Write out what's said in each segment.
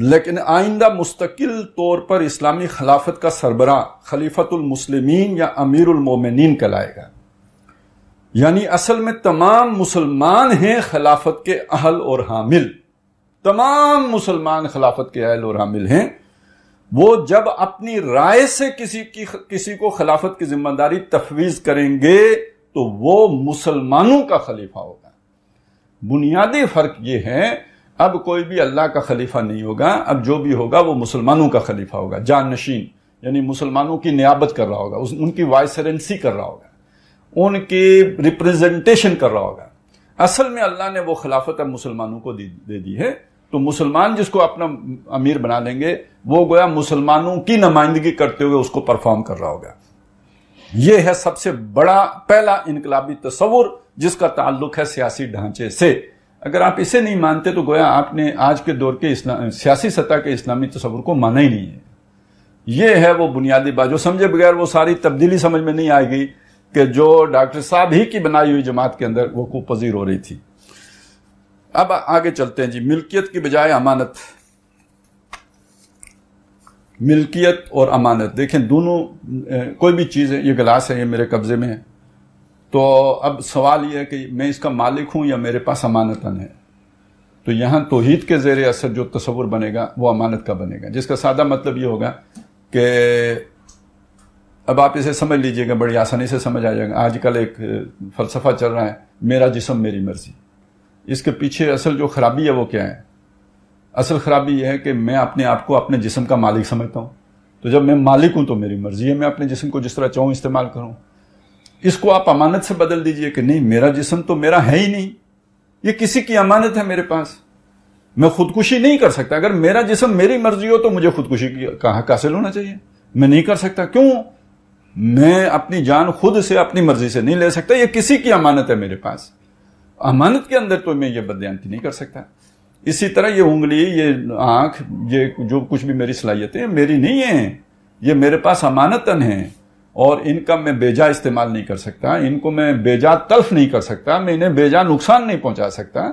لیکن آئندہ مستقل طور پر اسلامی خلافت کا سربراہ خلیفۃ المسلمین یا امیر المومنین کہلائے گا. یعنی اصل میں تمام مسلمان ہیں خلافت کے اہل اور حامل. تمام مسلمان خلافت کے اہل اور حامل ہیں. وہ جب اپنی رائے سے کسی کو خلافت کی ذمہ داری تفویض کریں گے تو وہ مسلمانوں کا خلیفہ ہوگا. بنیادی فرق یہ ہے، اب کوئی بھی اللہ کا خلیفہ نہیں ہوگا، اب جو بھی ہوگا وہ مسلمانوں کا خلیفہ ہوگا. جان نشین یعنی مسلمانوں کی نیابت کر رہا ہوگا، ان کی وائسرنسی کر رہا ہوگا، ان کی ریپریزنٹیشن کر رہا ہوگا. اصل میں اللہ نے وہ خلافت اب مسلمانوں کو دے دی ہے، تو مسلمان جس کو اپنا امیر بنا لیں گے وہ گویا مسلمانوں کی نمائندگی کرتے ہوئے اس کو پرفارم کر رہا ہوگا. یہ ہے سب سے بڑا پہلا انقلابی تصور جس کا تعلق ہے سیاسی ڈھانچے سے. اگر آپ اسے نہیں مانتے تو گویا آپ نے آج کے دور کے سیاسی سطح کے اسلامی تصور کو مانا ہی نہیں ہے. یہ ہے وہ بنیادی بات جو سمجھے بغیر وہ ساری تبدیلی سمجھ میں نہیں آئے گی کہ جو ڈاکٹر صاحب ہی کی بنائی ہوئی جماعت کے اندر وہ پذیر ہو رہی تھی. اب آگے چلتے ہیں جی. ملکیت کی بجائے امانت. ملکیت اور امانت دیکھیں دونوں کوئی بھی چیز ہے. یہ گلاس ہے، یہ میرے قبضے میں ہے، تو اب سوال یہ ہے کہ میں اس کا مالک ہوں یا میرے پاس امانتاً ہے. تو یہاں توحید کے زیر اثر جو تصور بنے گا وہ امانت کا بنے گا، جس کا سادہ مطلب یہ ہوگا کہ اب آپ اسے سمجھ لیجئے گا، بڑی آسانی سے سمجھ آ جائے گا. آج کل ایک فلسفہ چل رہا ہے، میرا جسم میری مرضی. اس کے پیچھے اصل جو خرابی ہے وہ کیا ہے؟ اصل خرابی یہ ہے کہ میں اپنے آپ کو اپنے جسم کا مالک سمجھتا ہوں. تو جب میں مالک ہوں تو میری مرضی ہے، میں اپنے جسم کو جس طرح چاہوں استعمال کروں. اس کو آپ امانت سے بدل دیجئے کہ نہیں، میرا جسم تو میرا ہے ہی نہیں، یہ کسی کی امانت ہے میرے پاس. میں خودکشی نہیں کر سکتا. اگر میرا جسم میری مرضی ہو تو مجھے خودکشی کا حق حاصل ہونا چاہیے. میں نہیں کر سکتا. کیوں؟ میں اپنی جان خود سے اپنی مرضی سے نہیں لے سکتا. یہ کسی کی امانت ہے میرے پاس. امانت کے اندر تو میں یہ بددیانتی نہیں کر سکتا. اسی طرح یہ انگلی، یہ آنکھ، یہ جو کچھ بھی میری صلاحیتیں میری نہیں ہیں، یہ میرے پاس امانتاً ہیں، اور ان کا میں بیجا استعمال نہیں کر سکتا. ان کو میں بیجا تلف نہیں کر سکتا. میں انہیں بیجا نقصان نہیں پہنچا سکتا.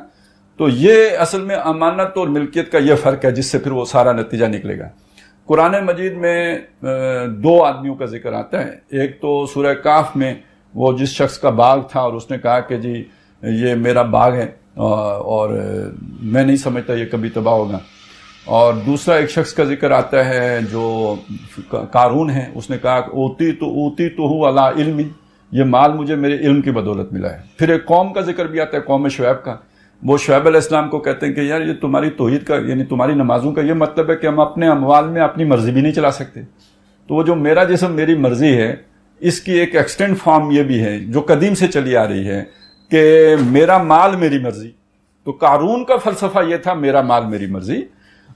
تو یہ اصل میں امانت اور ملکیت کا یہ فرق ہے جس سے پھر وہ سارا نتیجہ نکلے گا. قرآن مجید میں دو آدمیوں کا ذکر آتا ہے. ایک تو سورہ کاف میں وہ جس شخص کا باغ تھا اور اس نے کہا کہ جی یہ میرا باغ ہے اور میں نہیں سمجھتا یہ کبھی تباہ ہوگا. اور دوسرا ایک شخص کا ذکر آتا ہے جو قارون ہے. اس نے کہا اوتی تو ہو علی علم، یہ مال مجھے میرے علم کی بدولت ملا ہے. پھر ایک قوم کا ذکر بھی آتا ہے، قوم شعیب کا. وہ شعیب علیہ السلام کو کہتے ہیں کہ یار یہ تمہاری توحید کا یعنی تمہاری نمازوں کا یہ مطلب ہے کہ ہم اپنے اموال میں اپنی مرضی بھی نہیں چلا سکتے. تو وہ جو میرا جسم میری مرضی ہے، اس کی ایک ایکسٹینڈ فارم یہ بھی ہے جو قدیم سے چلی آ رہی ہے کہ میرا مال میری مرضی. تو قارون کا فلسفہ یہ تھا میرا مال میری مرضی.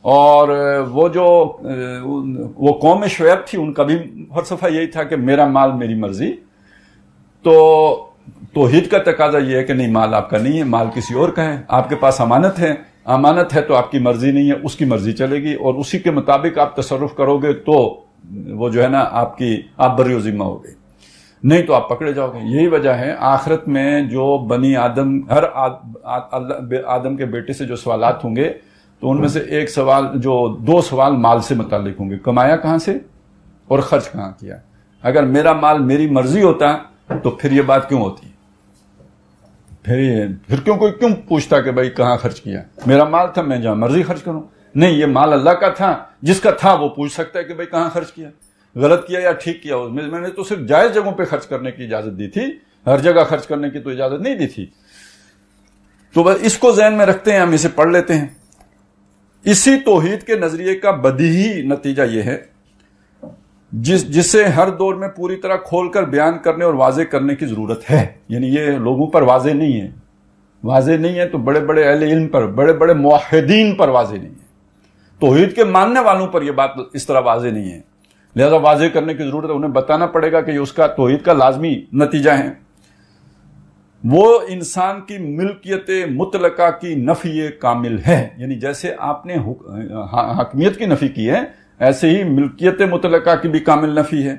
اور وہ قوم شعیب تھی، ان کا بھی فلسفہ یہی تھا کہ میرا مال میری مرضی. تو توحید کا تقاضا یہ ہے کہ نہیں، مال آپ کا نہیں ہے، مال کسی اور کا ہے. آپ کے پاس امانت ہے، امانت ہے تو آپ کی مرضی نہیں ہے، اس کی مرضی چلے گی اور اسی کے مطابق آپ تصرف کرو گے تو وہ جو ہے نا آپ بری و ذمہ ہو گئے، نہیں تو آپ پکڑے جاؤ گے. یہی وجہ ہے آخرت میں جو بنی آدم، ہر آدم کے بیٹے سے جو سوالات ہوں گے تو ان میں سے ایک سوال، دو سوال مال سے متعلق ہوں گے. کمایا کہاں سے اور خرچ کہاں کیا. اگر میرا مال میری مرضی ہوتا تو پھر یہ بات کیوں ہوتی؟ پھر کوئی کیوں پوچھتا کہ بھائی کہاں خرچ کیا؟ میرا مال تھا، میں جہاں مرضی خرچ کروں. نہیں، یہ مال اللہ کا تھا، جس کا تھا وہ پوچھ سکتا ہے کہ بھائی کہاں خرچ کیا، غلط کیا یا ٹھیک کیا. میں نے تو صرف جائز جگہوں پہ خرچ کرنے کی اجازت دی تھی، ہر جگہ خرچ کرنے کی تو اجازت نہیں دی تھی. تو بس اس کو ذہن میں رکھتے ہیں، ہم اسے پڑھ لیتے ہیں. اسی توحید کے نظریے کا بدیہی نتیجہ یہ ہے جسے ہر دور میں پوری طرح کھول کر بیان کرنے اور واضح کرنے کی ضرورت ہے. یعنی یہ لوگوں پر واضح نہیں ہے تو بڑے بڑے اہل علم پر، بڑے بڑے موحدین پر واضح نہیں ہے. توحید کے ماننے والوں پر یہ بات اس طرح واضح نہیں ہے، لہذا واضح کرنے کی ضرورت ہے. انہیں بتانا پڑے گا کہ یہ اس کا توحید کا لازمی نتیجہ ہے. وہ انسان کی ملکیت مطلقہ کی نفی کامل ہے. یعنی جیسے آپ نے حاکمیت کی نفی کی ہے، ایسے ہی ملکیت مطلقہ کی بھی کامل نفی ہے.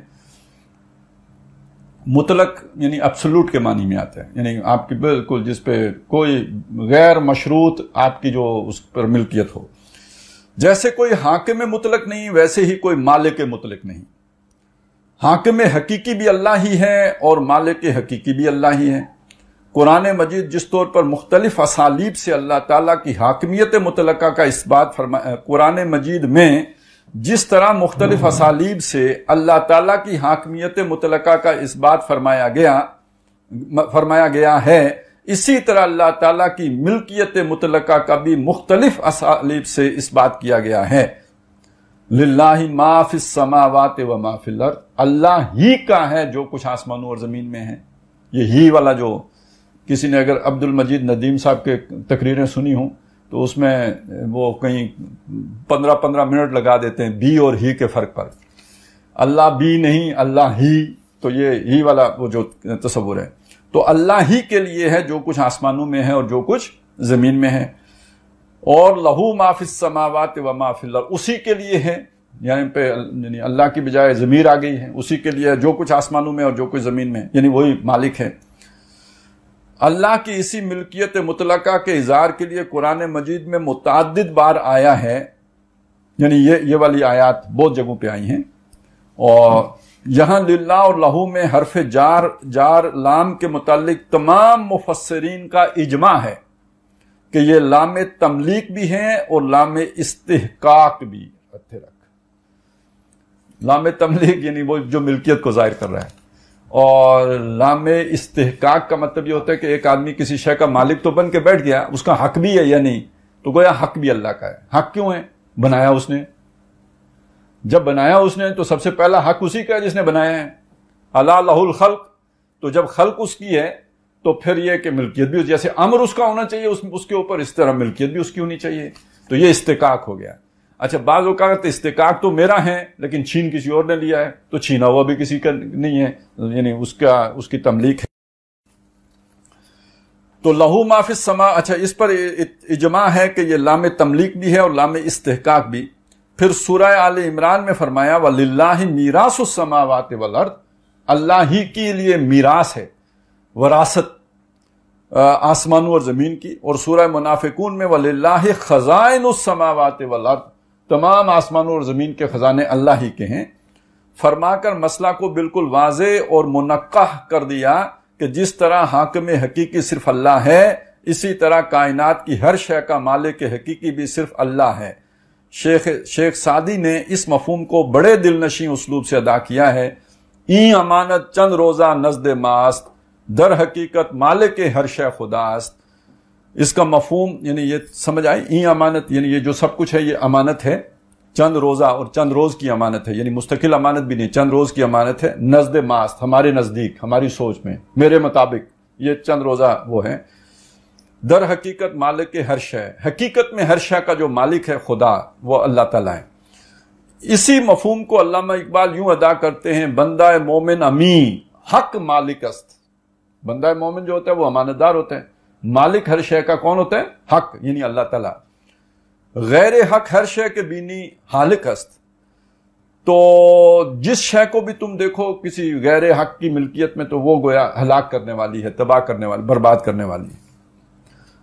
مطلق یعنی ابسولوٹ کے معنی میں آتا ہے، یعنی آپ کی بالکل جس پہ کوئی غیر مشروط آپ کی جو اس پر ملکیت ہو. جیسے کوئی حاکم مطلق نہیں ویسے ہی کوئی مالک مطلق نہیں. حاکم حقیقی بھی اللہ ہی ہے اور مالک حقیقی بھی اللہ ہی ہے. قرآن مجید جس طور پر مختلف اسالیب سے اللہ تعالیٰ کی حاکمیت مطلقہ کا اس بات قرآن مجید میں جس طرح مختلف اسالیب سے اللہ تعالیٰ کی حاکمیت مطلقہ کا اس بات فرمایا گیا ہے، اسی طرح اللہ تعالیٰ کی ملکیت مطلقہ کا بھی مختلف اسالیب سے اس بات کیا گیا ہے. للہ ما فی السماوات و ما فی الارض، اللہ ہی کا ہے جو کچھ آسمانوں اور زمین میں ہے. یہ ہی والا جو کسی نے اگر عبد المجید ندیم صاحب کے تقریریں سنی ہوں تو اس میں وہ کہیں 15 منٹ لگا دیتے ہیں بی اور ہی کے فرق پر. اللہ بی نہیں، اللہ ہی. تو یہ ہی والا وہ جو تصور ہے، تو اللہ ہی کے لیے ہے جو کچھ آسمانوں میں ہے اور جو کچھ زمین میں ہے. اور لہو ما فی السماوات و ما فی الارض، اسی کے لیے ہے، یعنی اللہ کی بجائے ضمیر آ گئی ہے، اسی کے لیے جو کچھ آسمانوں میں اور جو کچھ زمین میں، یعنی وہی مالک ہے. اللہ کی اسی ملکیت مطلقہ کے اظہار کے لیے قرآن مجید میں متعدد بار آیا ہے، یعنی یہ والی آیات بہت جگہوں پہ آئی ہیں. اور یہاں للہ اور لہو میں حرف جار لام کے متعلق تمام مفسرین کا اجماع ہے کہ یہ لام تملیک بھی ہیں اور لام استحقاق بھی. لام تملیک یعنی وہ جو ملکیت کو ظاہر کر رہا ہے، اور لام استحقاق کا مطلب یہ ہوتا ہے کہ ایک آدمی کسی شے کا مالک تو بن کے بیٹھ گیا، اس کا حق بھی ہے یا نہیں، تو گویا حق بھی اللہ کا ہے. حق کیوں ہے؟ بنایا اس نے. جب بنایا اس نے تو سب سے پہلا حق اسی کا ہے جس نے بنایا ہے. الا لہ الخلق، تو جب خلق اس کی ہے تو پھر یہ کہ ملکیت بھی، جیسے امر اس کا ہونا چاہیے اس کے اوپر، اس طرح ملکیت بھی اس کی ہونی چاہیے. تو یہ استحقاق ہو گیا. اچھا، بعض اوقات استحقاق تو میرا ہے لیکن چھین کسی اور نے لیا ہے، تو چھینا ہوا بھی کسی کا نہیں ہے، یعنی اس کی تملیک ہے. تو لہو ما فی السما، اچھا اس پر اجماع ہے کہ یہ لام تملیک بھی ہے اور لام استحقاق بھی. پھر سورہ آل عمران میں فرمایا وَلِلَّهِ مِيرَاثُ السَّمَاوَاتِ وَالْأَرْضِ، اللہ ہی کے لیے میراث ہے، وراثت آسمانوں اور زمین کی. اور سورہ منافقون میں وَلِلَّهِ خَزَائِنُ السَّمَاوَاتِ وَالْأَرْضِ، تمام آسمانوں اور زمین کے خزانے اللہ ہی کے ہیں. فرما کر مسئلہ کو بالکل واضح اور منقح کر دیا کہ جس طرح حاکم حقیقی صرف اللہ ہے، اسی طرح کائنات کی ہر شے کا مالک حقیقی بھی صرف اللہ ہے. شیخ سعدی نے اس مفہوم کو بڑے دلنشین اسلوب سے ادا کیا ہے. این امانت چند روزہ نزد ماست، در حقیقت مالک ہر شے خداست. اس کا مفہوم یعنی یہ سمجھ آئی، این امانت یعنی یہ جو سب کچھ ہے یہ امانت ہے، چند روزہ اور چند روز کی امانت ہے، یعنی مستقل امانت بھی نہیں، چند روز کی امانت ہے. نزد ماست، ہمارے نزدیک، ہماری سوچ میں، میرے مطابق یہ چند روزہ وہ ہے. در حقیقت مالک ہر شے، حقیقت میں ہر شے کا جو مالک ہے خدا، وہ اللہ تعالیٰ ہے. اسی مفہوم کو علامہ اقبال یوں ادا کرتے ہیں، بندہ مومن امین حق مالک است. بندہ مومن جو ہوتا ہے وہ امانت دار ہوتا ہے، مالک ہر شے کا کون ہوتا ہے؟ حق، یعنی اللہ تعالیٰ. غیر حق ہر شے کے بینی حالق است. تو جس شے کو بھی تم دیکھو کسی غیر حق کی ملکیت میں تو وہ گویا ہلاک کرنے والی ہے، تباہ کرنے والی، برباد کرنے والی ہے.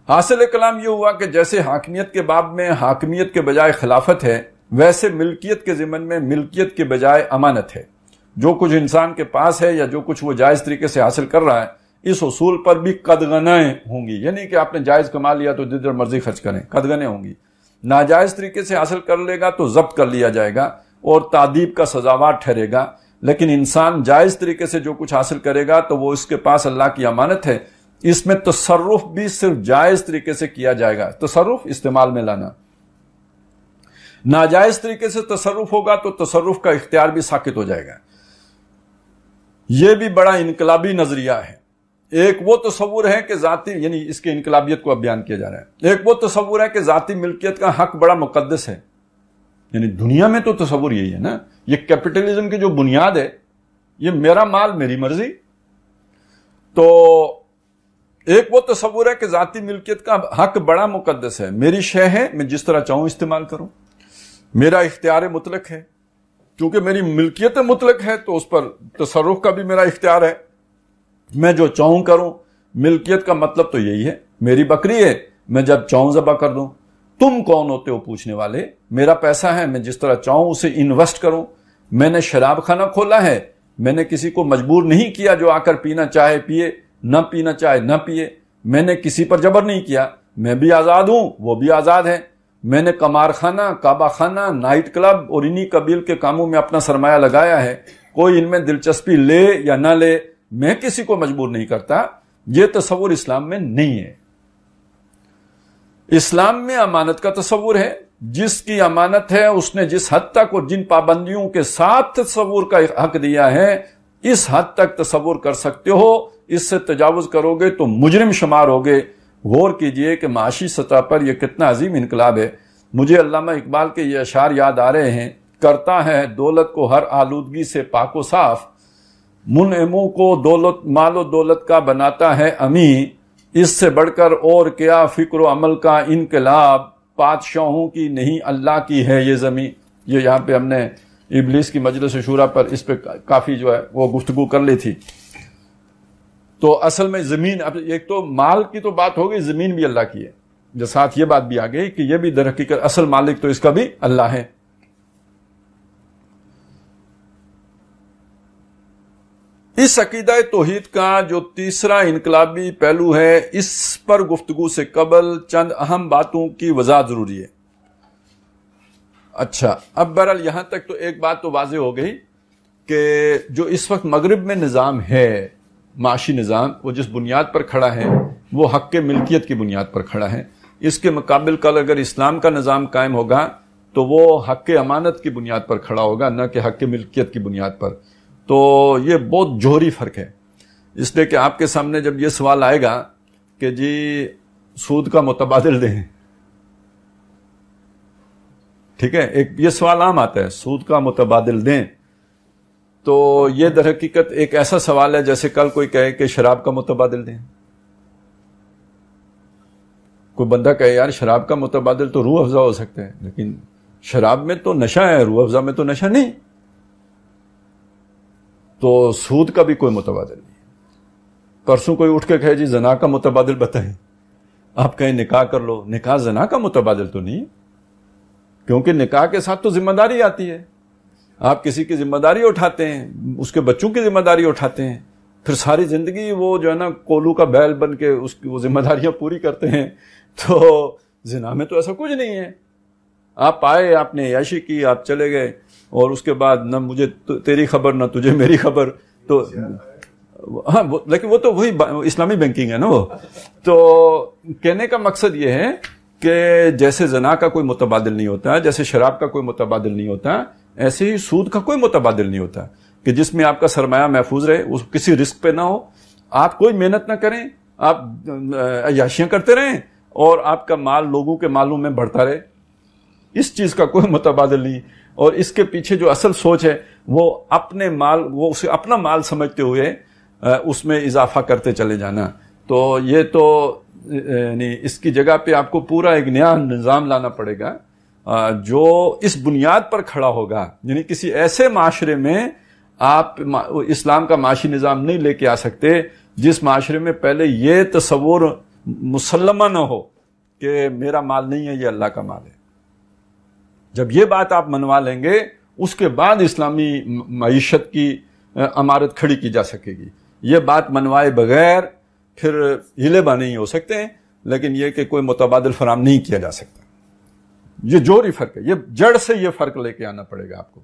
حاصل کلام یہ ہوا کہ جیسے حاکمیت کے باب میں حاکمیت کے بجائے خلافت ہے، ویسے ملکیت کے ضمن میں ملکیت کے بجائے امانت ہے. جو کچھ انسان کے پاس ہے یا جو کچھ وہ جائز طریقے سے حاصل کر رہا ہے، اس اصول پر بھی قدغنیں ہوں گی. یعنی کہ آپ نے جائز کما لیا تو جدھر مرضی خرچ کریں، قدغنیں ہوں گی. ناجائز طریقے سے حاصل کر لے گا تو ضبط کر لیا جائے گا اور تعذیب کا سزاوار ٹھہرے گا. لیکن انسان جائز طریقے سے جو کچھ حاصل کرے گا تو وہ اس کے پاس اللہ کی امانت ہے. اس میں تصرف بھی صرف جائز طریقے سے کیا جائے گا. تصرف استعمال میں لانا، ناجائز طریقے سے تصرف ہوگا تو تصرف کا اختیار بھی ساقط ہو جائے گا. یہ بھی بڑا انقلابی نظریہ ہے. ایک وہ تصور ہے کہ ذاتی، یعنی اس کے انقلابیت کو اب بیان کیا جا رہا ہے. ایک وہ تصور ہے کہ ذاتی ملکیت کا حق بڑا مقدس ہے. یعنی دنیا میں تو تصور یہی ہے نا، یہ کیپٹلزم کی جو بنیاد ہے، یہ میرا مال میری مرضی. تو ایک وہ تصور ہے کہ ذاتی ملکیت کا حق بڑا مقدس ہے، میری شے ہے، میں جس طرح چاہوں استعمال کروں، میرا اختیار مطلق ہے. کیونکہ میری ملکیت مطلق ہے تو اس پر تصرف کا بھی میرا اختیار ہے، میں جو چاہوں کروں. ملکیت کا مطلب تو یہی ہے، میری بکری ہے، میں جب چاہوں ذبح کر دوں، تم کون ہوتے ہو پوچھنے والے؟ میرا پیسہ ہے، میں جس طرح چاہوں اسے انویسٹ کروں. میں نے شراب خانہ کھولا ہے، میں نے کسی کو مجبور نہیں کیا جو آ کر پینا چاہے پیے، نہ پینا چاہے نہ پیے. میں نے کسی پر جبر نہیں کیا، میں بھی آزاد ہوں، وہ بھی آزاد ہے. میں نے قمار خانہ، کعبہ خانہ، نائٹ کلب اور انہی قبیل کے کاموں میں اپنا سرمایہ لگایا ہے. کوئی ان میں دلچسپی لے یا نہ لے، میں کسی کو مجبور نہیں کرتا. یہ تصور اسلام میں نہیں ہے. اسلام میں امانت کا تصور ہے. جس کی امانت ہے اس نے جس حد تک اور جن پابندیوں کے ساتھ تصور کا حق دیا ہے، اس حد تک تصور کر سکتے ہو. اس سے تجاوز کرو گے تو مجرم شمار ہوگے. غور کیجئے کہ معاشی سطح پر یہ کتنا عظیم انقلاب ہے. مجھے علامہ اقبال کے یہ اشعار یاد آ رہے ہیں. کرتا ہے دولت کو ہر آلودگی سے پاک و صاف، منعموں کو دولت مال و دولت کا بناتا ہے امی. اس سے بڑھ کر اور کیا فکر و عمل کا انقلاب، بادشاہوں کی نہیں اللہ کی ہے یہ زمین. یہ یہاں پہ ہم نے ابلیس کی مجلس شورا پر اس پہ کافی جو ہے وہ گفتگو کر لی تھی. تو اصل میں زمین، اب ایک تو مال کی تو بات ہو گئی، زمین بھی اللہ کی ہے. جو ساتھ یہ بات بھی آ گئی کہ یہ بھی در حقیقت اصل مالک تو اس کا بھی اللہ ہے. اس عقیدہ توحید کا جو تیسرا انقلابی پہلو ہے، اس پر گفتگو سے قبل چند اہم باتوں کی وضاحت ضروری ہے. اچھا، اب بہرحال یہاں تک تو ایک بات تو واضح ہو گئی کہ جو اس وقت مغرب میں نظام ہے، معاشی نظام، وہ جس بنیاد پر کھڑا ہے وہ حق ملکیت کی بنیاد پر کھڑا ہے. اس کے مقابل کل اگر اسلام کا نظام قائم ہوگا تو وہ حق امانت کی بنیاد پر کھڑا ہوگا، نہ کہ حق ملکیت کی بنیاد پر. تو یہ بہت جوہری فرق ہے. اس لیے کہ آپ کے سامنے جب یہ سوال آئے گا کہ جی سود کا متبادل دیں، ٹھیک ہے، ایک یہ سوال عام آتا ہے، سود کا متبادل دیں، تو یہ در حقیقت ایک ایسا سوال ہے جیسے کل کوئی کہے کہ شراب کا متبادل دیں. کوئی بندہ کہے یار شراب کا متبادل تو روح افزا ہو سکتا ہے، لیکن شراب میں تو نشہ ہے، روح افزا میں تو نشہ نہیں. تو سود کا بھی کوئی متبادل نہیں. پرسوں کوئی اٹھ کے کہے جی زنا کا متبادل بتائیں، آپ کہیں نکاح کر لو. نکاح زنا کا متبادل تو نہیں، کیونکہ نکاح کے ساتھ تو ذمہ داری آتی ہے. آپ کسی کی ذمہ داری اٹھاتے ہیں، اس کے بچوں کی ذمہ داری اٹھاتے ہیں، پھر ساری زندگی وہ جو ہے نا کولو کا بیل بن کے اس کی وہ ذمہ داریاں پوری کرتے ہیں. تو زنا میں تو ایسا کچھ نہیں ہے. آپ آئے، آپ نے عیاشی کی، آپ چلے گئے، اور اس کے بعد نہ مجھے تیری خبر نہ تجھے میری خبر. تو ہاں، لیکن وہ تو وہی اسلامی بینکنگ ہے نا. وہ تو کہنے کا مقصد یہ ہے کہ جیسے زنا کا کوئی متبادل نہیں ہوتا، جیسے شراب کا کوئی متبادل نہیں ہوتا، ایسے ہی سود کا کوئی متبادل نہیں ہوتا کہ جس میں آپ کا سرمایہ محفوظ رہے، اس کسی رسک پہ نہ ہو، آپ کوئی محنت نہ کریں، آپ عیاشیاں کرتے رہیں اور آپ کا مال لوگوں کے مالوں میں بڑھتا رہے. اس چیز کا کوئی متبادل نہیں. اور اس کے پیچھے جو اصل سوچ ہے وہ اپنے مال، وہ اسے اپنا مال سمجھتے ہوئے اس میں اضافہ کرتے چلے جانا. تو یہ تو یعنی اس کی جگہ پہ آپ کو پورا ایک نیا نظام لانا پڑے گا جو اس بنیاد پر کھڑا ہوگا. یعنی کسی ایسے معاشرے میں آپ اسلام کا معاشی نظام نہیں لے کے آ سکتے جس معاشرے میں پہلے یہ تصور مسلمہ نہ ہو کہ میرا مال نہیں ہے، یہ اللہ کا مال ہے. جب یہ بات آپ منوا لیں گے، اس کے بعد اسلامی معیشت کی عمارت کھڑی کی جا سکے گی. یہ بات منوائے بغیر پھر ہلے بہ نہیں ہو سکتے ہیں، لیکن یہ کہ کوئی متبادل فراہم نہیں کیا جا سکتا. یہ جوہری فرق ہے. یہ جڑ سے یہ فرق لے کے آنا پڑے گا آپ کو.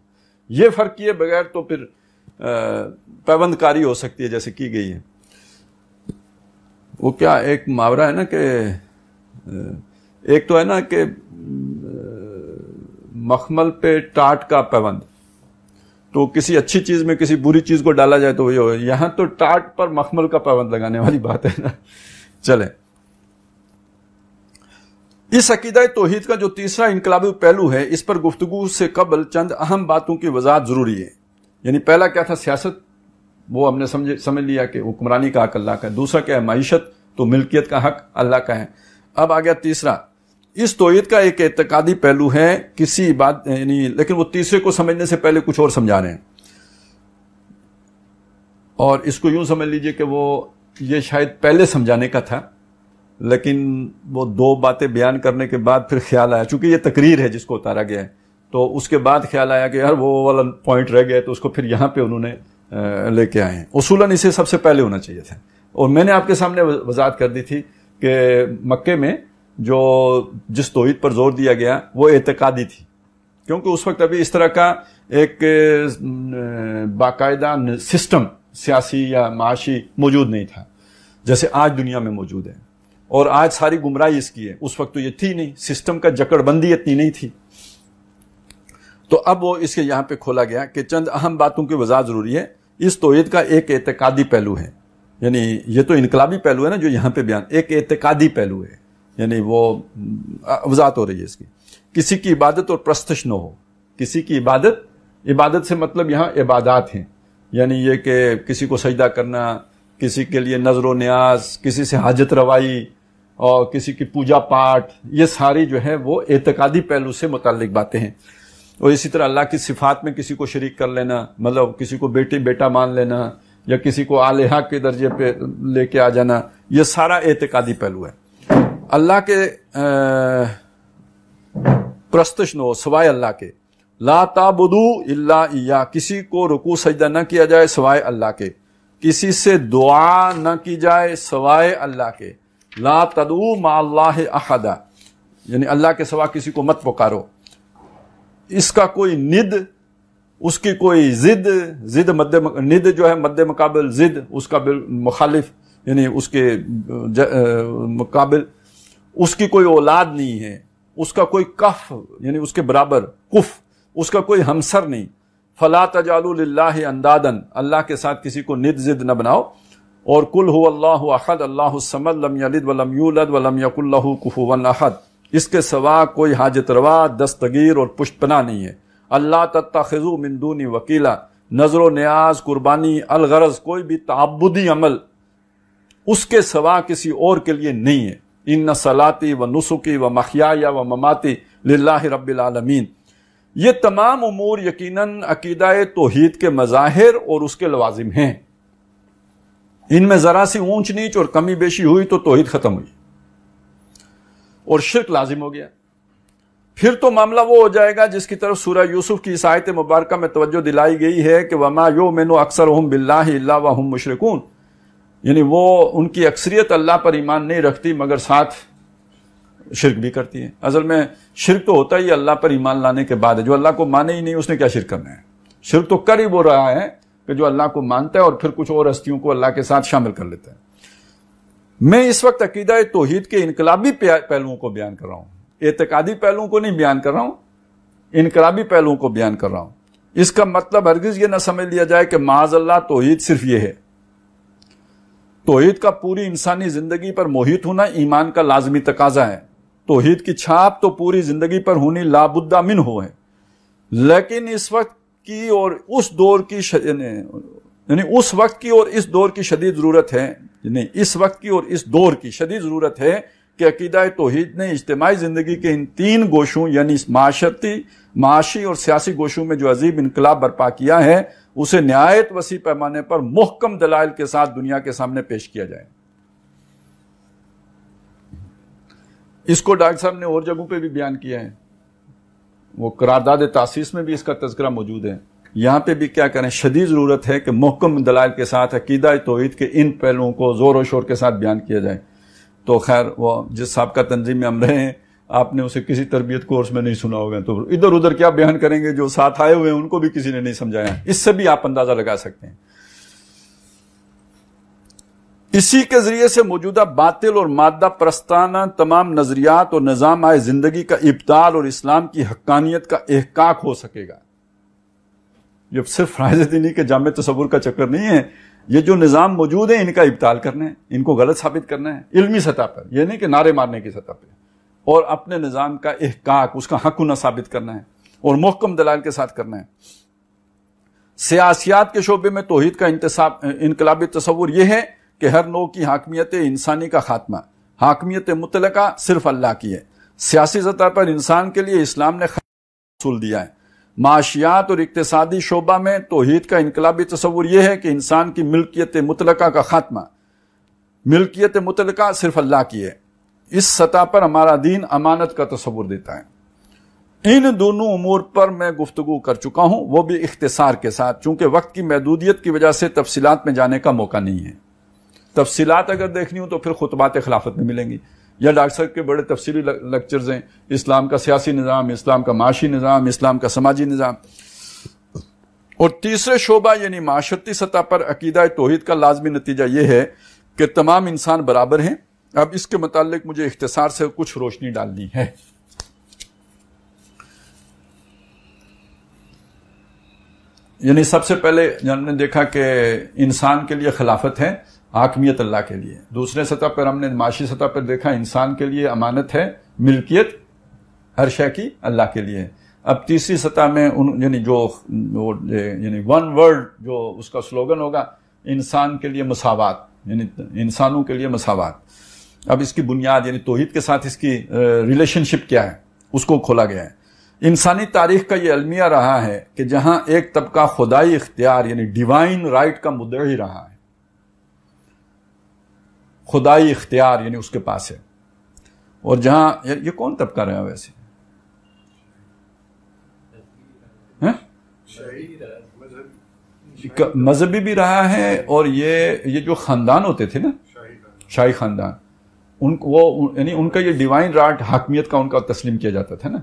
یہ فرق کیے بغیر تو پھر پیوند کاری ہو سکتی ہے جیسے کی گئی ہے. وہ کیا ایک محاورہ ہے نا کہ ایک تو ہے نا کہ مخمل پہ ٹاٹ کا پیوند، تو کسی اچھی چیز میں کسی بری چیز کو ڈالا جائے تو وہی ہو. یہاں تو ٹاٹ پر مخمل کا پیوند لگانے والی بات ہے نا. چلیں، اس عقیدہ توحید کا جو تیسرا انقلابی پہلو ہے، اس پر گفتگو سے قبل چند اہم باتوں کی وضاحت ضروری ہے. یعنی پہلا کیا تھا؟ سیاست، وہ ہم نے سمجھ لیا کہ حکمرانی کا حق اللہ کا ہے. دوسرا کیا ہے؟ معیشت، تو ملکیت کا حق اللہ کا ہے. اب آ گیا تیسرا. اس توحید کا ایک اعتقادی پہلو ہے کسی بات، یعنی لیکن وہ تیسرے کو سمجھنے سے پہلے کچھ اور سمجھا رہے ہیں. اور اس کو یوں سمجھ لیجئے کہ وہ یہ شاید پہلے سمجھانے کا تھا لیکن وہ 2 باتیں بیان کرنے کے بعد پھر خیال آیا، چونکہ یہ تقریر ہے جس کو اتارا گیا ہے، تو اس کے بعد خیال آیا کہ یار وہ والا پوائنٹ رہ گیا، تو اس کو پھر یہاں پہ انہوں نے لے کے آئے ہیں۔ اصولاً اسے سب سے پہلے ہونا چاہیے تھا، اور میں نے آپ کے سامنے وضاحت کر دی تھی کہ مکے میں جو جس توحید پر زور دیا گیا وہ اعتقادی تھی، کیونکہ اس وقت ابھی اس طرح کا ایک باقاعدہ سسٹم سیاسی یا معاشی موجود نہیں تھا جیسے آج دنیا میں موجود ہے، اور آج ساری گمراہی اس کی ہے۔ اس وقت تو یہ تھی نہیں، سسٹم کا جکڑ بندی اتنی نہیں تھی۔ تو اب وہ اس کے یہاں پہ کھولا گیا کہ چند اہم باتوں کی وضاحت ضروری ہے۔ اس توحید کا ایک اعتقادی پہلو ہے، یعنی یہ تو انقلابی پہلو ہے نا جو یہاں پہ بیان، ایک اعتقادی پہلو ہے، یعنی وہ وضاحت ہو رہی ہے اس کی۔ کسی کی عبادت اور پرستش نہ ہو، کسی کی عبادت سے مطلب یہاں عبادات ہیں، یعنی یہ کہ کسی کو سجدہ کرنا، کسی کے لیے نظر و نیاز، کسی سے حاجت روائی اور کسی کی پوجا پاٹ، یہ ساری جو ہے وہ اعتقادی پہلو سے متعلق باتیں ہیں۔ اور اسی طرح اللہ کی صفات میں کسی کو شریک کر لینا، مطلب کسی کو بیٹا مان لینا یا کسی کو الہ کے درجے پہ لے کے آ جانا، یہ سارا اعتقادی پہلو ہے۔ اللہ کے پرستش نہ ہو سوائے اللہ کے، لا تعبدوا الا اياه، کسی کو رکوع سجدہ نہ کیا جائے سوائے اللہ کے، کسی سے دعا نہ کی جائے سوائے اللہ کے، لا تدعوا مع اللہ احدا، یعنی اللہ کے سوا کسی کو مت پکارو، اس کا کوئی ند، اس کی کوئی ضد ند جو ہے مد مقابل، ضد اس کا مخالف، یعنی اس کے مقابل، اس کی کوئی اولاد نہیں ہے، اس کا کوئی کف یعنی اس کے برابر، کف اس کا کوئی ہمسر نہیں، فلا تجعلوا للہ اندادا، اللہ کے ساتھ کسی کو ند ضد نہ بناؤ، اور قل هو اللہ احد اللہ الصمد لم یلد ولم یولد ولم یکن لہ کفوا احد، اس کے سوا کوئی حاجت روا، دستگیر اور پشت پناہ نہیں ہے۔ اللہ تتخذوا من دونی وکیلا، نظر و نیاز، قربانی، الغرض کوئی بھی تعبدی عمل اس کے سوا کسی اور کے لیے نہیں ہے۔ ان صلاتی و نسکی و محیایا و مماتی للہ رب العالمین، یہ تمام امور یقیناً عقیدہ توحید کے مظاہر اور اس کے لوازم ہیں، ان میں ذرا سی اونچ نیچ اور کمی بیشی ہوئی تو توحید ختم ہوئی اور شرک لازم ہو گیا۔ پھر تو معاملہ وہ ہو جائے گا جس کی طرف سورہ یوسف کی اس آیت مبارکہ میں توجہ دلائی گئی ہے کہ وَمَا يُؤْمِنُ أَكْثَرُهُمْ بِاللَّهِ إِلَّا وَهُمْ مُشْرِكُونَ، یعنی وہ ان کی اکثریت اللہ پر ایمان نہیں رکھتی مگر ساتھ شرک بھی کرتی ہے۔ اصل میں شرک تو ہوتا ہی اللہ پر ایمان لانے کے بعد ہے، جو اللہ کو مانے ہی نہیں اس نے کیا شرک کرنا ہے۔ شرک تو کر ہی وہ رہا ہے کہ جو اللہ کو مانتا ہے اور پھر کچھ اور ہستیوں کو اللہ کے ساتھ شامل کر لیتا ہے۔ میں اس وقت عقیدہ توحید کے انقلابی پہلوؤں کو بیان کر رہا ہوں، اعتقادی پہلوؤں کو نہیں بیان کر رہا ہوں، انقلابی پہلوؤں کو بیان کر رہا ہوں۔ اس کا مطلب ہرگز یہ نہ سمجھ لیا جائے کہ معاذ اللہ توحید صرف یہ ہے۔ توحید کا پوری انسانی زندگی پر محیط ہونا ایمان کا لازمی تقاضا ہے، توحید کی چھاپ تو پوری زندگی پر ہونی لابد منہ ہے، لیکن اس وقت کی اور اس دور کی یعنی اس وقت کی اور اس دور کی شدید ضرورت ہے، یعنی اس وقت کی اور اس دور کی شدید ضرورت ہے کہ عقیدہ توحید نے اجتماعی زندگی کے ان 3 گوشوں یعنی معاشی اور سیاسی گوشوں میں جو عظیم انقلاب برپا کیا ہے اسے نہایت وسیع پیمانے پر محکم دلائل کے ساتھ دنیا کے سامنے پیش کیا جائے۔ اس کو ڈاکٹر صاحب نے اور جگہوں پہ بھی بیان کیا ہے، وہ قرارداد تاسیس میں بھی اس کا تذکرہ موجود ہے۔ یہاں پہ بھی کیا کریں، شدید ضرورت ہے کہ محکم دلائل کے ساتھ عقیدہ توحید کے ان پہلوؤں کو زور و شور کے ساتھ بیان کیا جائے۔ تو خیر وہ جس سابقہ تنظیم میں ہم رہے ہیں آپ نے اسے کسی تربیت کورس میں نہیں سنا ہوگا، تو ادھر ادھر کیا بیان کریں گے، جو ساتھ آئے ہوئے ہیں ان کو بھی کسی نے نہیں سمجھایا، اس سے بھی آپ اندازہ لگا سکتے ہیں۔ اسی کے ذریعے سے موجودہ باطل اور مادہ پرستانہ تمام نظریات اور نظام آئے زندگی کا ابطال اور اسلام کی حقانیت کا احقاق ہو سکے گا۔ یہ صرف فرائض دینی کے جامع تصور کا چکر نہیں ہے، یہ جو نظام موجود ہے ان کا ابطال کرنا ہے، ان کو غلط ثابت کرنا ہے علمی سطح پر، یہ نہیں کہ نعرے مارنے کی سطح پہ، اور اپنے نظام کا احقاق، اس کا حق ہونا ثابت کرنا ہے اور محکم دلائل کے ساتھ کرنا ہے۔ سیاسیات کے شعبے میں توحید کا انقلابی تصور یہ ہے کہ ہر نوع کی حاکمیت انسانی کا خاتمہ، حاکمیت مطلقہ صرف اللہ کی ہے۔ سیاسی سطح پر انسان کے لیے اسلام نے اصول دیا ہے۔ معاشیات اور اقتصادی شعبہ میں توحید کا انقلابی تصور یہ ہے کہ انسان کی ملکیت مطلقہ کا خاتمہ، ملکیت مطلقہ صرف اللہ کی ہے۔ اس سطح پر ہمارا دین امانت کا تصور دیتا ہے۔ ان دونوں امور پر میں گفتگو کر چکا ہوں، وہ بھی اختصار کے ساتھ، چونکہ وقت کی محدودیت کی وجہ سے تفصیلات میں جانے کا موقع نہیں ہے۔ تفصیلات اگر دیکھنی ہو تو پھر خطبات خلافت میں ملیں گی، یا ڈاکٹر صاحب کے بڑے تفصیلی لیکچرز ہیں، اسلام کا سیاسی نظام، اسلام کا معاشی نظام، اسلام کا سماجی نظام۔ اور تیسرے شعبہ یعنی معاشرتی سطح پر عقیدہ توحید کا لازمی نتیجہ یہ ہے کہ تمام انسان برابر ہیں۔ اب اس کے متعلق مجھے اختصار سے کچھ روشنی ڈالنی ہے۔ یعنی سب سے پہلے ہم نے دیکھا کہ انسان کے لیے خلافت ہے، حاکمیت اللہ کے لیے۔ دوسرے سطح پر ہم نے معاشی سطح پر دیکھا انسان کے لیے امانت ہے، ملکیت ہر شے کی اللہ کے لیے۔ اب تیسری سطح میں یعنی ون ورلڈ جو اس کا سلوگن ہوگا، انسان کے لیے مساوات، یعنی انسانوں کے لیے مساوات۔ اب اس کی بنیاد یعنی توحید کے ساتھ اس کی ریلیشن شپ کیا ہے، اس کو کھولا گیا ہے۔ انسانی تاریخ کا یہ المیہ رہا ہے کہ جہاں ایک طبقہ خدائی اختیار یعنی ڈیوائن رائٹ کا مدعی رہا ہے، خدائی اختیار یعنی اس کے پاس ہے، اور جہاں یہ کون طبقہ رہا ویسے؟ مذہبی بھی رہا ہے، اور یہ جو خاندان ہوتے تھے نا، شاہی خاندان، یعنی ان کا یہ ڈیوائن رائٹ حاکمیت کا ان کا تسلیم کیا جاتا تھا نا۔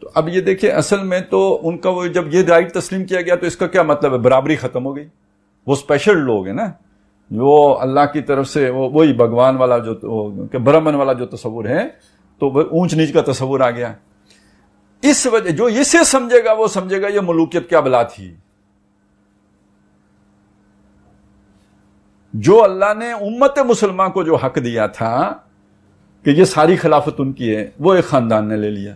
تو اب یہ دیکھیں اصل میں تو ان کا وہ جب یہ رائٹ تسلیم کیا گیا تو اس کا کیا مطلب ہے؟ برابری ختم ہو گئی۔ وہ اسپیشل لوگ ہیں نا، وہ اللہ کی طرف سے وہی بھگوان والا جو برہمن والا جو تصور ہے، تو وہ اونچ نیچ کا تصور آ گیا۔ اس وجہ جو اسے سمجھے گا وہ سمجھے گا یہ ملوکیت کیا بلا تھی۔ جو اللہ نے امت مسلمہ کو جو حق دیا تھا کہ یہ ساری خلافت ان کی ہے، وہ ایک خاندان نے لے لیا۔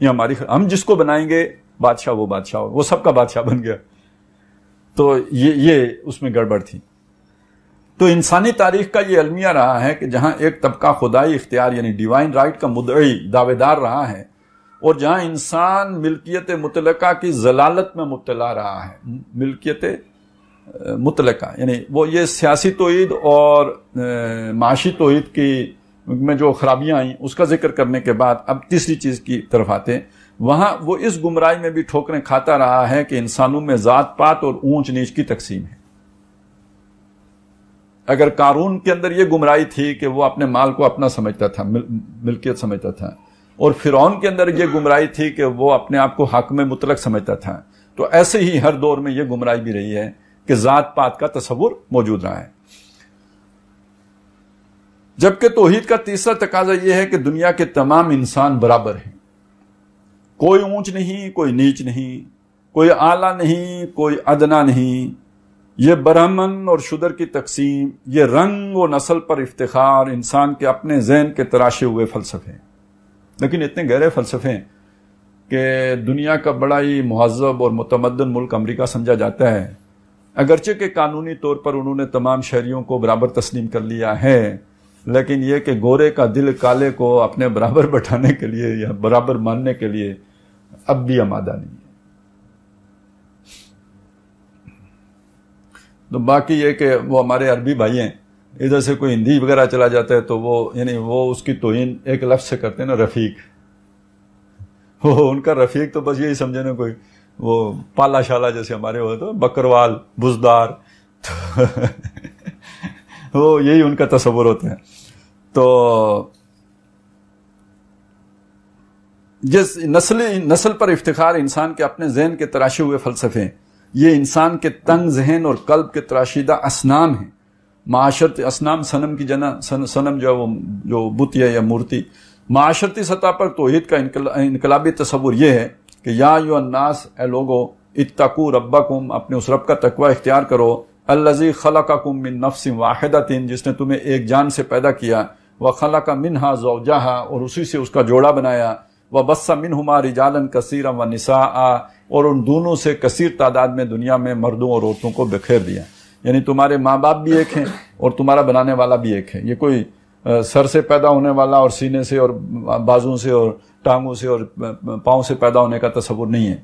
یہ ہم جس کو بنائیں گے بادشاہ، وہ بادشاہ وہ سب کا بادشاہ بن گیا۔ تو یہ اس میں گڑبڑ تھی۔ تو انسانی تاریخ کا یہ المیہ رہا ہے کہ جہاں ایک طبقہ خدائی اختیار یعنی ڈیوائن رائٹ کا مدعی دعوے دار رہا ہے، اور جہاں انسان ملکیت مطلقہ کی ضلالت میں مبتلا رہا ہے۔ ملکیت مطلقہ یعنی وہ یہ سیاسی توحید اور معاشی توحید کی میں جو خرابیاں آئیں اس کا ذکر کرنے کے بعد اب تیسری چیز کی طرف آتے ہیں۔ وہاں وہ اس گمراہی میں بھی ٹھوکریں کھاتا رہا ہے کہ انسانوں میں ذات پات اور اونچ نیچ کی تقسیم ہے۔ اگر قارون کے اندر یہ گمراہی تھی کہ وہ اپنے مال کو اپنا سمجھتا تھا، ملکیت سمجھتا تھا، اور فرعون کے اندر یہ گمراہی تھی کہ وہ اپنے آپ کو حاکم مطلق سمجھتا تھا، تو ایسے ہی ہر دور میں یہ گمراہی بھی رہی ہے کہ ذات پات کا تصور موجود رہا ہے۔ جبکہ توحید کا تیسرا تقاضا یہ ہے کہ دنیا کے تمام انسان برابر ہیں، کوئی اونچ نہیں، کوئی نیچ نہیں، کوئی اعلیٰ نہیں، کوئی ادنا نہیں۔ یہ برہمن اور شودر کی تقسیم، یہ رنگ و نسل پر افتخار انسان کے اپنے ذہن کے تراشے ہوئے فلسفے ہیں، لیکن اتنے گہرے فلسفے ہیں کہ دنیا کا بڑا ہی مہذب اور متمدن ملک امریکہ سمجھا جاتا ہے، اگرچہ کہ قانونی طور پر انہوں نے تمام شہریوں کو برابر تسلیم کر لیا ہے، لیکن یہ کہ گورے کا دل کالے کو اپنے برابر بٹھانے کے لیے یا برابر ماننے کے لیے اب بھی آمادہ نہیں ہے۔ تو باقی یہ کہ وہ ہمارے عربی بھائی ہیں، ادھر سے کوئی ہندی وغیرہ چلا جاتا ہے تو وہ یعنی وہ اس کی توہین ایک لفظ سے کرتے ہیں نا، رفیق۔ وہ ان کا رفیق تو بس یہی سمجھے نا، کوئی وہ پالا شالا جیسے ہمارے ہوئے تو بکروال بزدار، وہ یہی ان کا تصور ہوتا ہے۔ تو جس نسل پر افتخار انسان کے اپنے ذہن کے تراشے ہوئے فلسفے، یہ انسان کے تنگ ذہن اور قلب کے تراشیدہ اسنام ہیں۔ معاشرتی اسنام صنم کی جنا، صنم جو بت یا مورتی۔ معاشرتی سطح پر توحید کا انقلابی تصور یہ ہے کہ یا ایھا الناس، اے لوگو، اتقوا ربکم، اپنے اس رب کا تقوی اختیار کرو، الذی خلقکم من نفس واحدۃ، جس نے تمہیں ایک جان سے پیدا کیا، وخلق منہا زوجہا، اور اسی سے اس کا جوڑا بنایا، وبث منہما رجالا کثیرا ونساء، اور ان دونوں سے کثیر تعداد میں دنیا میں مردوں اور عورتوں کو بکھیر دیا۔ یعنی تمہارے ماں باپ بھی ایک ہیں اور تمہارا بنانے والا بھی ایک ہے۔ یہ کوئی سر سے پیدا ہونے والا اور سینے سے اور بازوں سے اور ٹانگوں سے اور پاؤں سے پیدا ہونے کا تصور نہیں ہے۔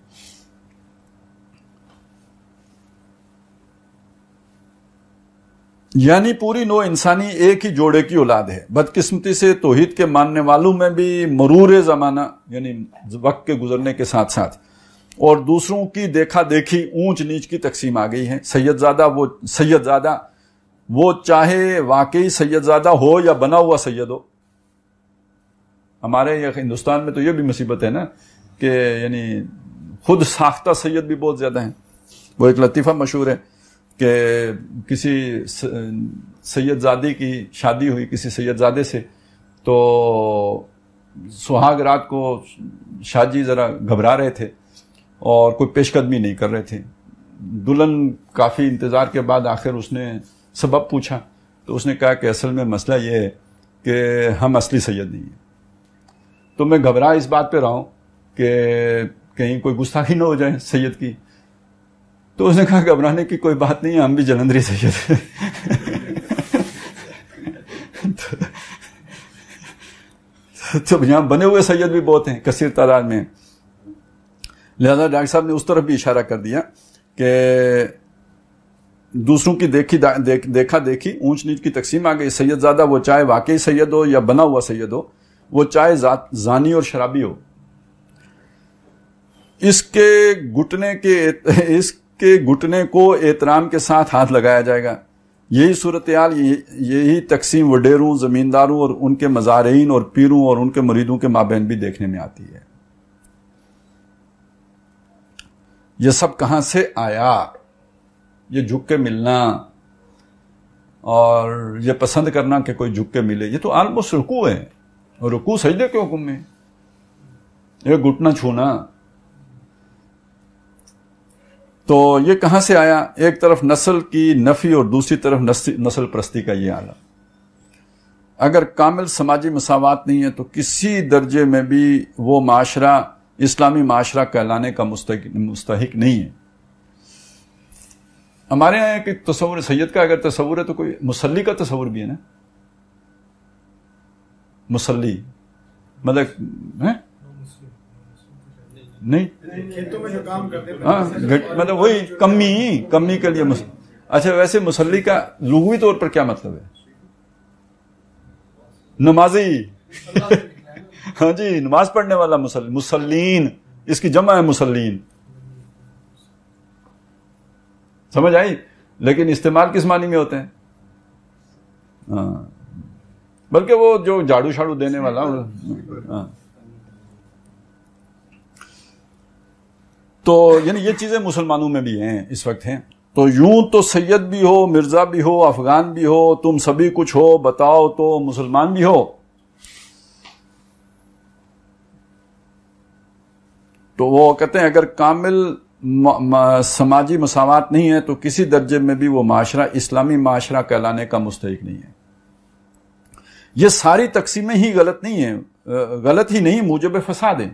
یعنی پوری نوع انسانی ایک ہی جوڑے کی اولاد ہے. بدقسمتی سے توحید کے ماننے والوں میں بھی مرور زمانہ یعنی وقت کے گزرنے کے ساتھ ساتھ اور دوسروں کی دیکھا دیکھی اونچ نیچ کی تقسیم آ گئی ہے. سید زادہ وہ چاہے واقعی سید زادہ ہو یا بنا ہوا سید ہو. ہمارے ہندوستان میں تو یہ بھی مصیبت ہے نا کہ یعنی خود ساختہ سید بھی بہت زیادہ ہیں. وہ ایک لطیفہ مشہور ہے کہ کسی سید زادی کی شادی ہوئی کسی سید زادے سے، تو سہاگ رات کو شاہ جی ذرا گھبرا رہے تھے اور کوئی پیش قدمی نہیں کر رہے تھے. دلہن کافی انتظار کے بعد آخر اس نے سبب پوچھا تو اس نے کہا کہ اصل میں مسئلہ یہ ہے کہ ہم اصلی سید نہیں ہیں. تو میں گھبرا اس بات پہ رہا ہوں کہ کہیں کوئی گستاخی نہ ہو جائے سید کی. تو اس نے کہا گھبرانے کی کوئی بات نہیں ہے، ہم بھی جلندری سید ہیں. تو یہاں بنے ہوئے سید بھی بہت ہیں، کثیر تعداد میں. لہذا ڈاکٹر صاحب نے اس طرف بھی اشارہ کر دیا کہ دوسروں کی دیکھا دیکھی اونچ نیچ کی تقسیم آ گئی. سید زادہ وہ چاہے واقعی سید ہو یا بنا ہوا سید ہو، وہ چاہے زانی اور شرابی ہو، اس کے گھٹنے کو احترام کے ساتھ ہاتھ لگایا جائے گا. یہی صورتحال، یہی تقسیم وڈیروں، زمینداروں اور ان کے مزارعین اور پیروں اور ان کے مریدوں کے مابین بھی دیکھنے میں آتی ہے. یہ سب کہاں سے آیا؟ یہ جھک کے ملنا اور یہ پسند کرنا کہ کوئی جھک کے ملے، یہ تو آلموسٹ رکوع ہے. اور رکوع سجدے کے حکم میں، یہ گھٹنا چھونا. تو یہ کہاں سے آیا؟ ایک طرف نسل کی نفی اور دوسری طرف نسل پرستی کا یہ عالم. اگر کامل سماجی مساوات نہیں ہے تو کسی درجے میں بھی وہ معاشرہ اسلامی معاشرہ کہلانے کا مستحق نہیں ہے. ہمارے یہاں ایک تصور سید کا اگر تصور ہے تو کوئی مسلی کا تصور بھی ہے نا. مسلی مطلب نہیں، مطلب وہی کمی کے لیے اچھا. ویسے مسلی کا لغوی طور پر کیا مطلب ہے؟ نمازی. ہاں جی، نماز پڑھنے والا مسلین، اس کی جمع ہے مسلین. سمجھ آئی؟ لیکن استعمال کس معنی میں ہوتے ہیں؟ ہاں، بلکہ وہ جو جھاڑو شاڑو دینے والا. ہاں. تو یعنی یہ چیزیں مسلمانوں میں بھی ہیں اس وقت ہیں. تو یوں تو سید بھی ہو، مرزا بھی ہو، افغان بھی ہو، تم سبھی کچھ ہو، بتاؤ تو مسلمان بھی ہو. تو وہ کہتے ہیں اگر کامل سماجی مساوات نہیں ہے تو کسی درجے میں بھی وہ معاشرہ اسلامی معاشرہ کہلانے کا مستحق نہیں ہے. یہ ساری تقسیمیں ہی غلط نہیں ہیں، غلط ہی نہیں، موجب فساد ہیں.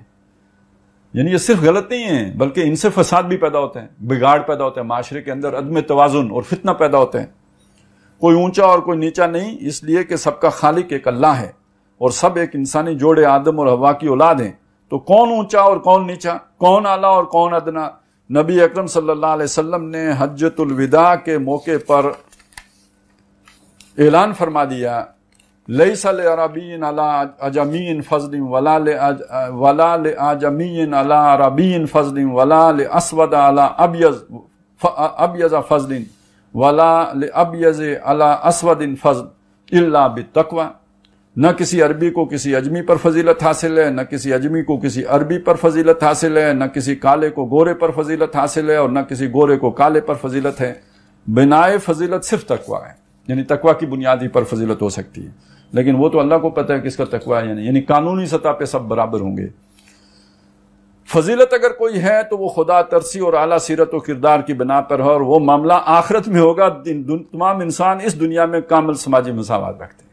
یعنی یہ صرف غلط نہیں ہیں بلکہ ان سے فساد بھی پیدا ہوتے ہیں، بگاڑ پیدا ہوتا ہے معاشرے کے اندر، عدم توازن اور فتنہ پیدا ہوتے ہیں. کوئی اونچا اور کوئی نیچا نہیں، اس لیے کہ سب کا خالق ایک اللہ ہے اور سب ایک انسانی جوڑے آدم اور حوا کی اولاد ہیں. تو کون اونچا اور کون نیچا، کون اعلیٰ اور کون ادنا؟ نبی اکرم صلی اللہ علیہ وسلم نے حجۃ الوداع کے موقع پر اعلان فرما دیا، لیس لعربی علی عجمی فضل ولا لعجمی علی عربی فضل ولا لاسود علی ابیض فضل ولا لابیض علی اسود فضل الا بالتقوی. نہ کسی عربی کو کسی اجمی پر فضیلت حاصل ہے، نہ کسی اجمی کو کسی عربی پر فضیلت حاصل ہے، نہ کسی کالے کو گورے پر فضیلت حاصل ہے اور نہ کسی گورے کو کالے پر فضیلت ہے. بنائے فضیلت صرف تقوی ہے، یعنی تقوی کی بنیادی پر فضیلت ہو سکتی ہے. لیکن وہ تو اللہ کو پتہ ہے کس کا تقوی ہے، یعنی قانونی سطح پہ سب برابر ہوں گے. فضیلت اگر کوئی ہے تو وہ خدا ترسی اور اعلیٰ سیرت و کردار کی بنا پر ہے، اور وہ معاملہ آخرت میں ہوگا. تمام انسان اس دنیا میں کامل سماجی مساوات رکھتے ہیں.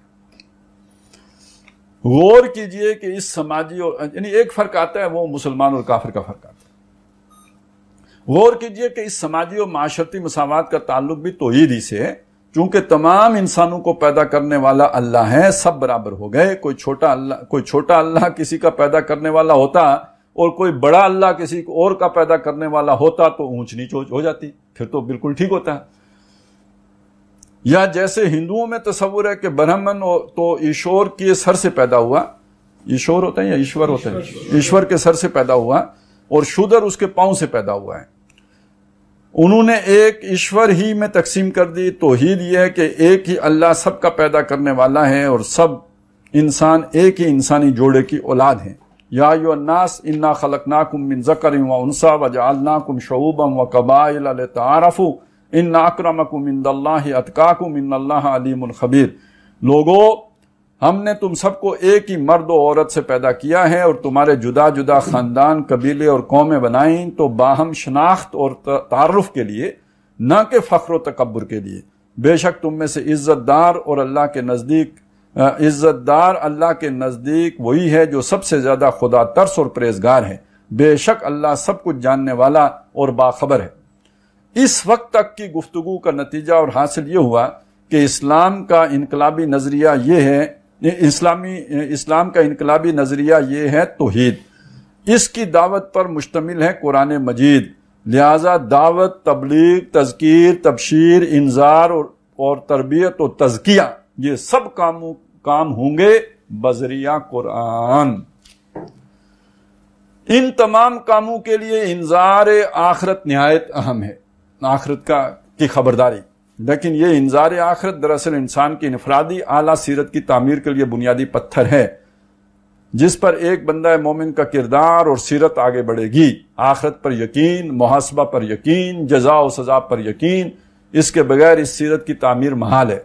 غور کیجئے کہ اس سماجی اور یعنی ایک فرق آتا ہے وہ مسلمان اور کافر کا فرق آتا ہے. غور کیجئے کہ اس سماجی اور معاشرتی مساوات کا تعلق بھی توحید ہی سے ہے، چونکہ تمام انسانوں کو پیدا کرنے والا اللہ ہے، سب برابر ہو گئے. کوئی چھوٹا اللہ کسی کا پیدا کرنے والا ہوتا اور کوئی بڑا اللہ کسی اور کا پیدا کرنے والا ہوتا تو اونچ نیچ ہو جاتی، پھر تو بالکل ٹھیک ہوتا ہے. یا جیسے ہندوؤں میں تصور ہے کہ برہمن تو ایشور کے سر سے پیدا ہوا، ایشور ہوتا ہے یا ایشور ہوتا ہے، ایشور کے سر سے پیدا ہوا، اور شودر اس کے پاؤں سے پیدا ہوا ہے۔ انہوں نے ایک ایشور ہی میں تقسیم کر دی۔ توحید یہ ہے کہ ایک ہی اللہ سب کا پیدا کرنے والا ہے، اور سب انسان ایک ہی انسانی جوڑے کی اولاد ہیں۔ یا ایھا الناس انا خلقناکم من ذکر و انثی وجعلناکم شعوبا وقبائل لتعارفوا ان اکرمکم عند اللہ اتقاکم ان اللہ علیم خبیر۔ لوگو، ہم نے تم سب کو ایک ہی مرد و عورت سے پیدا کیا ہے اور تمہارے جدا جدا خاندان، قبیلے اور قومیں بنائیں تو باہم شناخت اور تعارف کے لیے، نہ کہ فخر و تکبر کے لیے۔ بے شک تم میں سے عزت دار اللہ کے نزدیک وہی ہے جو سب سے زیادہ خدا ترس اور پرہیزگار ہے۔ بے شک اللہ سب کچھ جاننے والا اور باخبر ہے۔ اس وقت تک کی گفتگو کا نتیجہ اور حاصل یہ ہوا کہ اسلام کا انقلابی نظریہ یہ ہے، اسلام کا انقلابی نظریہ یہ ہے توحید۔ اس کی دعوت پر مشتمل ہے قرآن مجید، لہذا دعوت، تبلیغ، تذکیر، تبشیر، انذار اور تربیت و تزکیہ یہ سب کام ہوں گے بذریعہ قرآن۔ ان تمام کاموں کے لیے انذار آخرت نہایت اہم ہے، آخرت کی خبرداری۔ لیکن یہ انذار آخرت دراصل انسان کی انفرادی اعلیٰ سیرت کی تعمیر کے لیے بنیادی پتھر ہے، جس پر ایک بندہ مومن کا کردار اور سیرت آگے بڑھے گی۔ آخرت پر یقین، محاسبہ پر یقین، جزا و سزا پر یقین، اس کے بغیر اس سیرت کی تعمیر محال ہے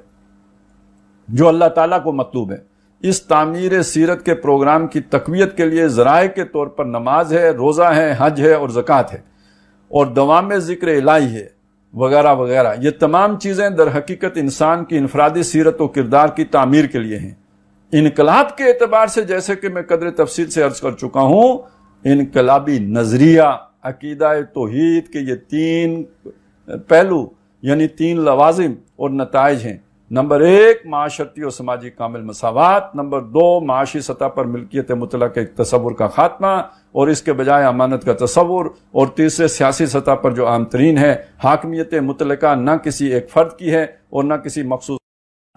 جو اللہ تعالیٰ کو مطلوب ہے۔ اس تعمیر سیرت کے پروگرام کی تقویت کے لیے ذرائع کے طور پر نماز ہے، روزہ ہے، حج ہے اور زکوٰۃ ہے، اور دوام ذکر الہی ہے، وغیرہ وغیرہ۔ یہ تمام چیزیں در حقیقت انسان کی انفرادی سیرت و کردار کی تعمیر کے لیے ہیں۔ انقلاب کے اعتبار سے، جیسے کہ میں قدر تفصیل سے عرض کر چکا ہوں، انقلابی نظریہ عقیدہ توحید کے یہ 3 پہلو یعنی 3 لوازم اور نتائج ہیں۔ نمبر 1 معاشرتی و سماجی کامل مساوات، نمبر 2 معاشی سطح پر ملکیت مطلق کے تصور کا خاتمہ اور اس کے بجائے امانت کا تصور، اور تیسرے سیاسی سطح پر جو عام ترین ہے، حاکمیت مطلقہ نہ کسی ایک فرد کی ہے اور نہ کسی مخصوص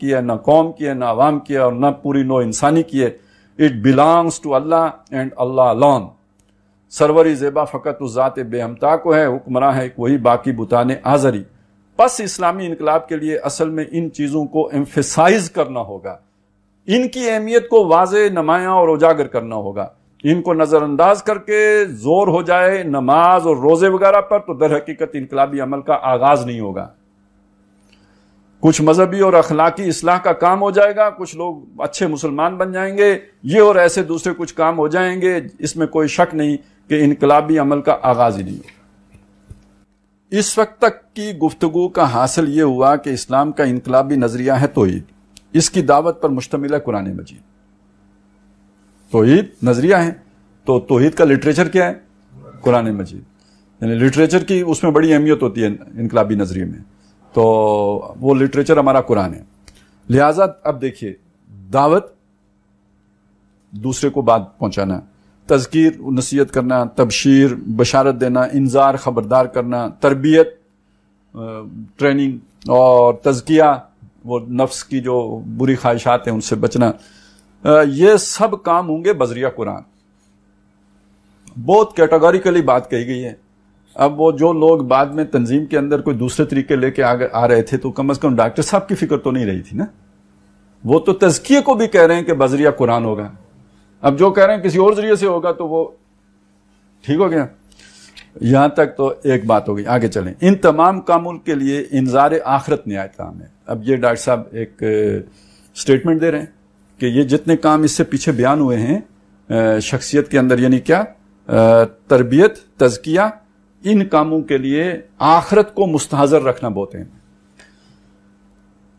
کی ہے، نہ قوم کی ہے، نہ عوام کی ہے اور نہ پوری نوع انسانی کی ہے۔ It belongs to Allah and Allah alone۔ سروری زیبا فقط اس ذات بے ہمتا کو ہے، حکمراں ہے وہی باقی بتان آزری۔ پس اسلامی انقلاب کے لیے اصل میں ان چیزوں کو ایمفیسائز کرنا ہوگا، ان کی اہمیت کو واضح، نمایاں اور اجاگر کرنا ہوگا۔ ان کو نظر انداز کر کے زور ہو جائے نماز اور روزے وغیرہ پر تو در حقیقت انقلابی عمل کا آغاز نہیں ہوگا۔ کچھ مذہبی اور اخلاقی اصلاح کا کام ہو جائے گا، کچھ لوگ اچھے مسلمان بن جائیں گے، یہ اور ایسے دوسرے کچھ کام ہو جائیں گے، اس میں کوئی شک نہیں کہ انقلابی عمل کا آغاز ہی نہیں ہوگا۔ اس وقت تک کی گفتگو کا حاصل یہ ہوا کہ اسلام کا انقلابی نظریہ ہے توحید، اس کی دعوت پر مشتمل ہے قرآن مجید۔ توحید نظریہ ہے تو توحید کا لٹریچر کیا ہے؟ قرآن مجید۔ یعنی لٹریچر کی اس میں بڑی اہمیت ہوتی ہے انقلابی نظریے میں، تو وہ لٹریچر ہمارا قرآن ہے۔ لہٰذا اب دیکھیے، دعوت، دوسرے کو بات پہنچانا، تذکیر نصیحت کرنا، تبشیر بشارت دینا، انذار خبردار کرنا، تربیت ٹریننگ اور تزکیہ وہ نفس کی جو بری خواہشات ہیں ان سے بچنا، یہ سب کام ہوں گے بذریعہ قرآن۔ بہت کیٹاگوریکلی بات کہی گئی ہے۔ اب وہ جو لوگ بعد میں تنظیم کے اندر کوئی دوسرے طریقے لے کے آ رہے تھے تو کم از کم ڈاکٹر صاحب کی فکر تو نہیں رہی تھی نا، وہ تو تزکیے کو بھی کہہ رہے ہیں کہ بذریعہ قرآن ہوگا۔ اب جو کہہ رہے ہیں کسی اور ذریعے سے ہوگا تو وہ ٹھیک ہو گیا۔ یہاں تک تو ایک بات ہو گئی، آگے چلیں۔ ان تمام کاموں کے لیے انذار آخرت نہایت اہم ہے۔ اب یہ ڈاکٹر صاحب ایک سٹیٹمنٹ دے رہے ہیں کہ یہ جتنے کام اس سے پیچھے بیان ہوئے ہیں شخصیت کے اندر، یعنی کیا؟ تربیت، تزکیہ، ان کاموں کے لیے آخرت کو مستحضر رکھنا بہت ہے۔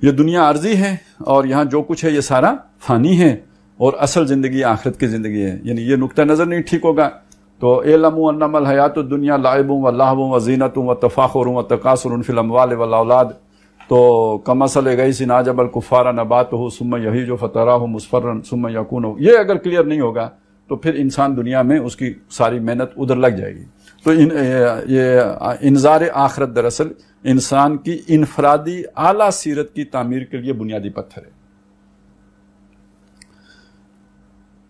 یہ دنیا عارضی ہے اور یہاں جو کچھ ہے یہ سارا فانی ہے، اور اصل زندگی آخرت کی زندگی ہے۔ یعنی یہ نقطہ نظر نہیں ٹھیک ہوگا تو اعلموا انما الحیات الدنیا لعب و لہو و زینت و تفاخر و تکاثر فی الاموال والاولاد، تو کمثل غیث اعجب الکفار نباتہ ثم یہیج فتراہ مصفرا ثم یکون، یہ اگر کلیئر نہیں ہوگا تو پھر انسان دنیا میں اس کی ساری محنت ادھر لگ جائے گی۔ تو یہ انذار آخرت دراصل انسان کی انفرادی اعلیٰ سیرت کی تعمیر کے لیے بنیادی پتھر ہے،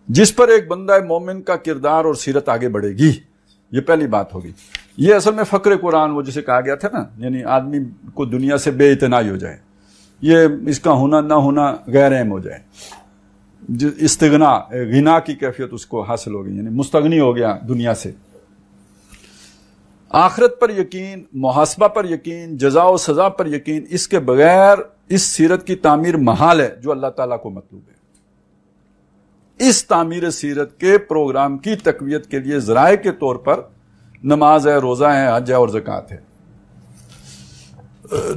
جس پر ایک بندہ مومن کا کردار اور سیرت آگے بڑھے گی۔ یہ پہلی بات ہوگی۔ یہ اصل میں فقر قرآن، وہ جسے کہا گیا تھا نا، یعنی آدمی کو دنیا سے بے اعتنائی ہو جائے، یہ اس کا ہونا نہ ہونا غیر اہم ہو جائے، استغنا، غنا کی کیفیت اس کو حاصل ہو گئی، یعنی مستغنی ہو گیا دنیا سے۔ آخرت پر یقین، محاسبہ پر یقین، جزا و سزا پر یقین، اس کے بغیر اس سیرت کی تعمیر محال ہے جو اللہ تعالیٰ کو مطلوب ہے۔ اس تعمیر سیرت کے پروگرام کی تقویت کے لیے ذرائع کے طور پر نماز ہے، روزہ ہے، حج ہے اور زکوٰۃ ہے،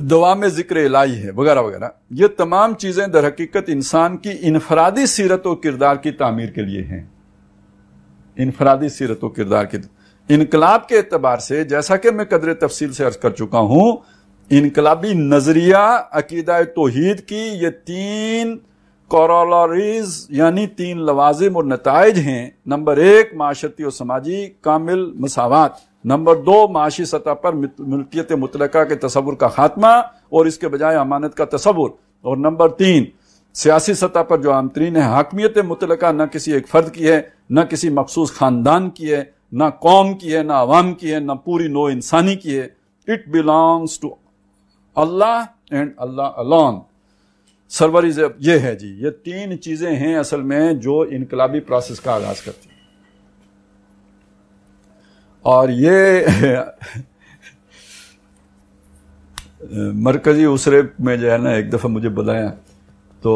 دوام ذکر الہی ہے، وغیرہ وغیرہ۔ یہ تمام چیزیں در حقیقت انسان کی انفرادی سیرت و کردار کی تعمیر کے لیے ہیں، انفرادی سیرت و کردار کی۔ انقلاب کے اعتبار سے جیسا کہ میں قدر تفصیل سے عرض کر چکا ہوں، انقلابی نظریہ عقیدہ توحید کی یہ 3 کورولریز یعنی 3 لوازم اور نتائج ہیں۔ نمبر 1 معاشرتی اور سماجی کامل مساوات، نمبر 2 معاشی سطح پر ملکیت مطلقہ کے تصور کا خاتمہ اور اس کے بجائے امانت کا تصور، اور نمبر 3 سیاسی سطح پر جو عام ترین ہے، حاکمیت مطلقہ نہ کسی ایک فرد کی ہے، نہ کسی مخصوص خاندان کی ہے، نہ قوم کی ہے، نہ عوام کی ہے، نہ پوری نوع انسانی کی ہے۔ It belongs to Allah and Allah alone۔ سروری یہ ہے جی، یہ 3 چیزیں ہیں اصل میں جو انقلابی پروسیس کا آغاز کرتی ہیں۔ اور یہ مرکزی اسرے میں جو ہے نا ایک دفعہ مجھے بلایا تو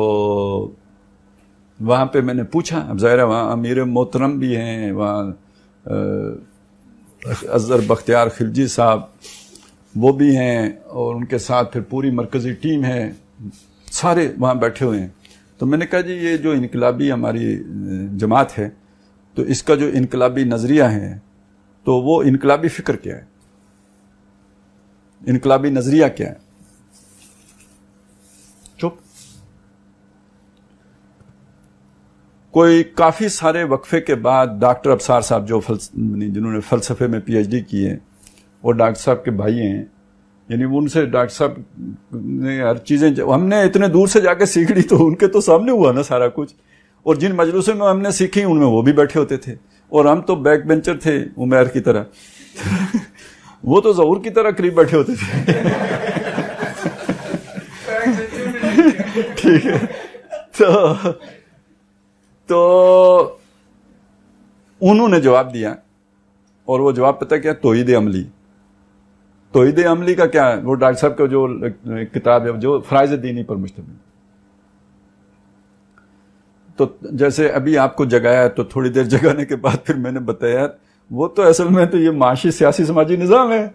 وہاں پہ میں نے پوچھا، اب ظاہر ہے وہاں امیر محترم بھی ہیں، وہاں اظہر بختیار خلجی صاحب وہ بھی ہیں، اور ان کے ساتھ پھر پوری مرکزی ٹیم ہے، سارے وہاں بیٹھے ہوئے ہیں۔ تو میں نے کہا جی یہ جو انقلابی ہماری جماعت ہے تو اس کا جو انقلابی نظریہ ہے تو وہ انقلابی فکر کیا ہے، انقلابی نظریہ کیا ہے؟ چپ۔ کوئی کافی سارے وقفے کے بعد ڈاکٹر ابصار صاحب جو جنہوں نے فلسفے میں پی ایچ ڈی کی ہے اور ڈاکٹر صاحب کے بھائی ہیں، یعنی ان سے ڈاکٹر صاحب نے ہر چیزیں ہم نے اتنے دور سے جا کے سیکھ لی تو ان کے تو سامنے ہوا نا سارا کچھ، اور جن مجلسوں میں ہم نے سیکھی ان میں وہ بھی بیٹھے ہوتے تھے، اور ہم تو بیک بینچر تھے عمیر کی طرح وہ تو ظہور کی طرح قریب بیٹھے ہوتے تھے ٹھیک ہے۔ تو انہوں نے جواب دیا، اور وہ جواب پتہ کیا؟ توحید عملی۔ توحید عملی کا کیا ہے؟ وہ ڈاکٹر صاحب کا جو کتاب ہے جو فرائض دینی پر مشتمل۔ تو جیسے ابھی آپ کو جگایا تو تھوڑی دیر جگانے کے بعد پھر میں نے بتایا وہ تو اصل میں تو یہ معاشی سیاسی سماجی نظام ہے،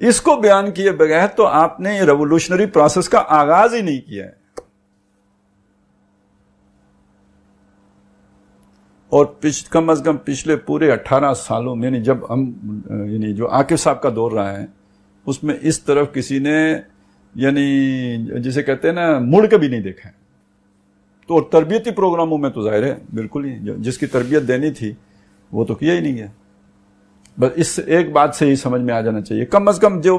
اس کو بیان کیے بغیر تو آپ نے یہ ریولوشنری پروسیس کا آغاز ہی نہیں کیا ہے۔ اور کم از کم پچھلے پورے 18 سالوں میں، یعنی جب ہم یعنی جو عاقب صاحب کا دور رہا ہے اس میں اس طرف کسی نے یعنی جسے کہتے ہیں نا مڑ کے بھی نہیں دیکھا ہے۔ تو اور تربیتی پروگراموں میں تو ظاہر ہے بالکل ہی جس کی تربیت دینی تھی وہ تو کیا ہی نہیں گیا۔ بس اس ایک بات سے ہی سمجھ میں آ جانا چاہیے، کم از کم جو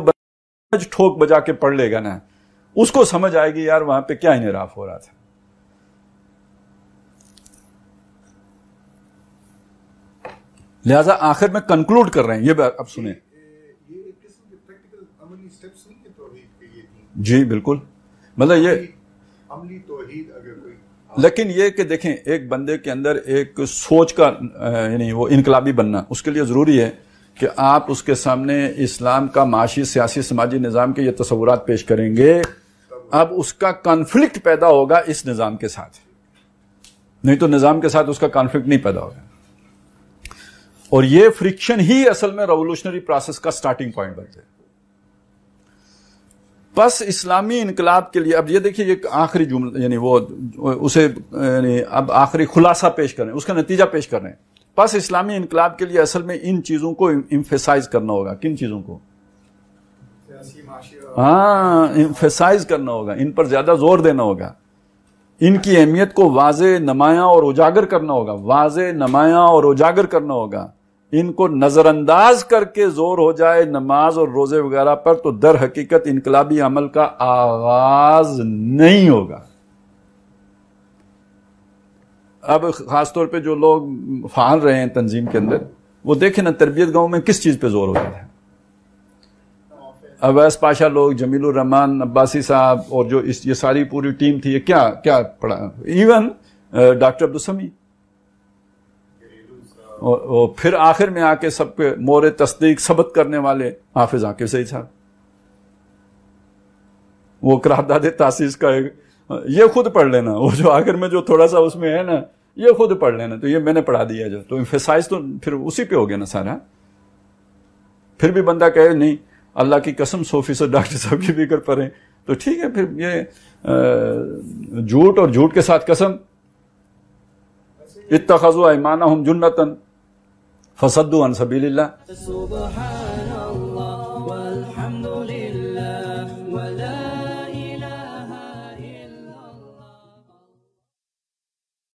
ٹھوک بجا کے پڑھ لے گا نا اس کو سمجھ آئے گی یار وہاں پہ کیا انحراف ہو رہا تھا۔ لہذا آخر میں کنکلوڈ کر رہے ہیں، یہ اب سنیں۔ جی بالکل، مطلب یہ عملی توحید اگر کوئی، لیکن یہ کہ دیکھیں ایک بندے کے اندر ایک سوچ کا یعنی وہ انقلابی بننا، اس کے لیے ضروری ہے کہ آپ اس کے سامنے اسلام کا معاشی سیاسی سماجی نظام کے یہ تصورات پیش کریں گے، اب اس کا کانفلکٹ پیدا ہوگا اس نظام کے ساتھ، نہیں تو نظام کے ساتھ اس کا کانفلکٹ نہیں پیدا ہوگا۔ اور یہ فرکشن ہی اصل میں ریولوشنری پروسیس کا سٹارٹنگ پوائنٹ بنتے ہیں۔ بس اسلامی انقلاب کے لیے اب یہ دیکھیے ایک آخری جملہ، یعنی وہ اسے یعنی اب آخری خلاصہ پیش کریں، اس کا نتیجہ پیش کر رہے ہیں۔ بس اسلامی انقلاب کے لیے اصل میں ان چیزوں کو ایمفیسائز کرنا ہوگا۔ کن چیزوں کو؟ ہاں، ایمفیسائز کرنا ہوگا، ان پر زیادہ زور دینا ہوگا، ان کی اہمیت کو واضح نمایاں اور اجاگر کرنا ہوگا، واضح نمایاں اور اجاگر کرنا ہوگا۔ ان کو نظر انداز کر کے زور ہو جائے نماز اور روزے وغیرہ پر تو در حقیقت انقلابی عمل کا آغاز نہیں ہوگا. اب خاص طور پہ جو لوگ فعال رہے ہیں تنظیم کے اندر، وہ دیکھیں نا تربیت گاؤں میں کس چیز پہ زور ہوتا ہے. اویس پاشا لوگ، جمیل الرحمان عباسی صاحب، اور جو یہ ساری پوری ٹیم تھی، یہ کیا پڑھا، ایون ڈاکٹر عبدالسمی، اور پھر آخر میں آ کے سب کے مور تصدیق ثبت کرنے والے حافظ عاقب سعید صاحب، وہ قرارداد تاسیس کا یہ خود پڑھ لینا، وہ جو آخر میں جو تھوڑا سا اس میں ہے نا، یہ خود پڑھ لینا. تو یہ میں نے پڑھا دیا جو، تو امفسائز تو پھر اسی پہ ہو گیا نا سارا. پھر بھی بندہ کہے نہیں اللہ کی قسم 100% ڈاکٹر صاحب کی فکر پڑھیں، تو ٹھیک ہے. پھر یہ جھوٹ اور جھوٹ کے ساتھ قسم، اتخذوا ایمانہم جنۃ فصدوا عن سبیل اللہ.